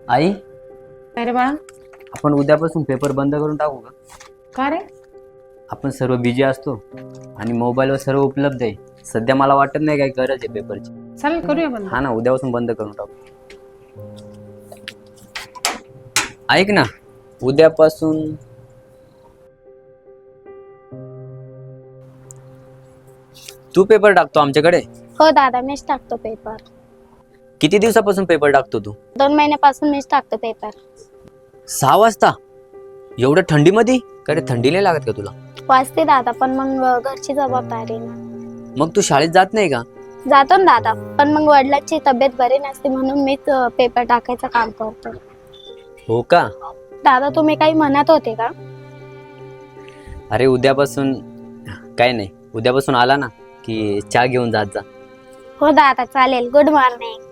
आई, अरे बाळा, आपण उद्यापासून पेपर बंद करून टाकू का? का रे? आपण सर्व बिझी असतो आणि मोबाईलवर सर्व उपलब्ध आहे. सध्या मला वाटत नाही काही गरज आहे पेपरची. चालेल, करूया बंद. हा ना, उद्यापासून बंद करून टाकू. ऐक ना, उद्यापासून तू पेपर टाकतो आमच्याकडे. हो दादा, मीच टाकतो पेपर. किती दिवसापासून पेपर टाकतो तू? 2 महिन्यापासून मीच टाकतो पेपर. 6 वाजता एवढ्या थंडीमध्ये? काय रे, थंडी नाही लागत का तुला? वाचते दादा, पण मग घरची जबाबदारी ना. मग तू शाळेत जात नाही का? जातो ना दादा, पण मग वडिलांची तब्येत बरी नसते म्हणून मीच पेपर टाकायचं काम करतो. हो का? दादा, तुम्ही काही म्हणत होते का? अरे उद्यापासून काय नाही, उद्यापासून आला ना की चहा घेऊन जात जा. हो दादा, चालेल. Good morning.